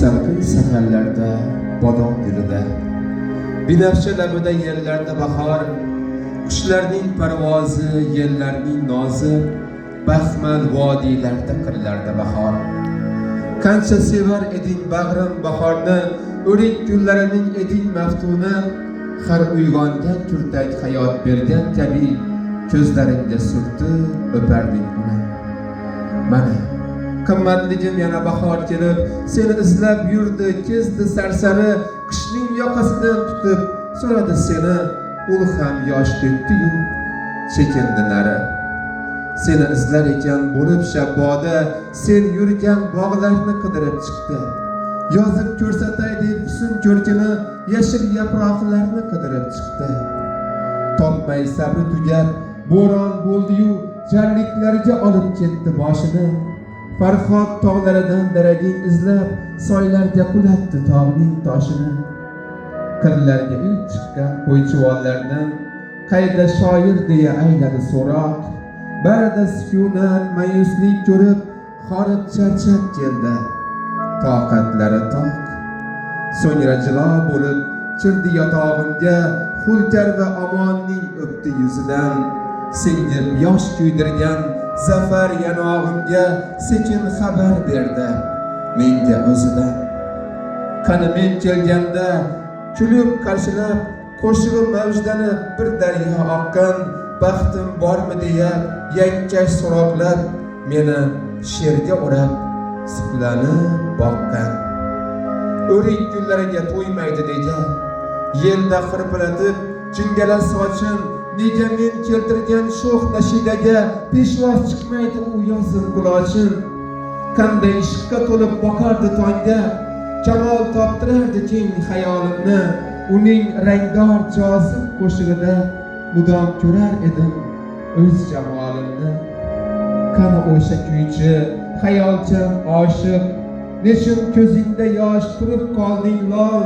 salqin saharlarda bodom gulida, binafsha labida yerlarda bahor, qushlarning parvozi, yellarning nozi, baxmal vodiylarda qirlarda bahor. Qancha sevar eding bag'rim bahorni, o'rik gullarining eding maftuni, har uyg'ongan turtak hayot bergan kabi ko'zlaringga surtib o'parding uni. Mana qimmatligim yana bahor kelib, seni izlab yurdi, kezdi sarsari, qishning yoqasidan tutib so'radi seni, u ham yosh to'kdi-yu, chekindi nari. Seni izlar ekan bo'lib shabboda, sen yurgan bog'larni qidirib chiqdi. Yozib ko'rsatay deb husn ko'rkini, yashil yaproqlarni qidirib chiqdi. Topmay sabri tugab, bo'ron bo'ldi-yu, jarliklarga olib ketdi boshini. Farhod tog'laridan daraging izlab, soylarga qulatdi tog'ning toshini. Qirlarga ilk chiqqan qo'ychivollardan qayda shoir deya ayladi so'roq. Barada sukunat, mayuslik ko'rib, horib charchab keldi. Toqatlari toq. So'ngra jilo bo'lib kirdi yotog'imga, Xulkar va Omonning o'pdi yuzidan. Singib yosh kuydirgan zafar yanog'imga sekin xabar berdi menga o'zidan. Qani men kelganda kulib qarshilab, qo'shig'i mavjdanib bir daryo oqqan, baxtim bormi deya yakkash so'roqlab, meni she'rga o'rab suqlanib boqqan. O'rik gullariga to'ymaydi nega, yelda xirpilatib jingala sochim, nega men keltirgan sho'x nashidaga peshvoz chiqmaydi u yozim qulochim. Qanday ishqqa to'lib boqardi tongga, kamol toptirardi keng xayolimni. Uning rangdor jozib qo'shig'ida mudom ko'rar edim o'z jamolimni. Qani o'sha kuychi, xayolchan oshiq, nechun ko'zingda yosh turib qolding lol,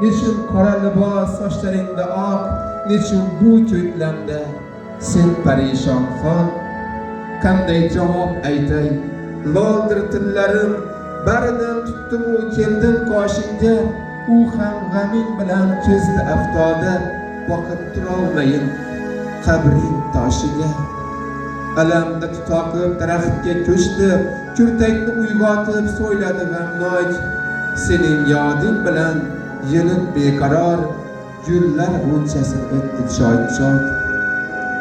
nechun qora libos sochlaringda oq, nechun bu ko'klamda sen parishon hol. Qanday javob aytay, loldir tillarim, baridan tutdim-u keldim qoshingga. U ham g'aming bilan kezdi aftoda, boqib turolmayin qabring toshiga. Alamda tutoqib daraxtga ko'chdi, kurtakni uyg'otib so'yladi g'amnok. Sening yoding bilan yelib beqaror, gullar g'unchasi etdi choy-choy.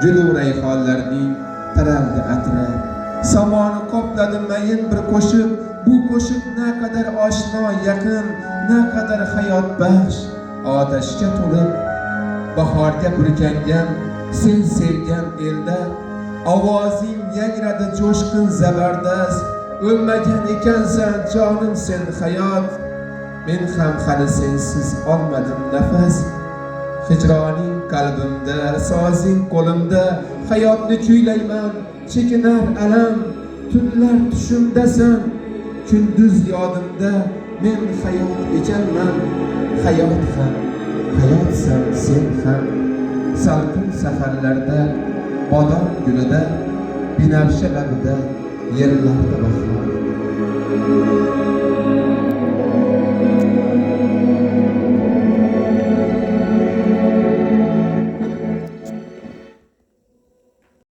Gulu rayhonlarning taraldi atri, samoni qopladi mayin bir qo'shiq. Bu qo'shiq naqadar oshno yaqin, naqadar hayot baxsh, otashga to'lib. Bahorga burkangan sen sevgan elda, ovozing yangradi jo'shqin zabardast. O'lmagan ekansan jonim sen hayot, men ham hali sensiz olmadim nafas. Hijroning qalbimda, sozing qo'limda, hayotni kuylayman, chekinar alam. Tunlar tushimdasan, kunduz yodimda, men hayot ekanman, hayot ham, hayotsan sen ham. Salqin saharlarda, bodom gulida, binafsha labida, yerlarda bahor.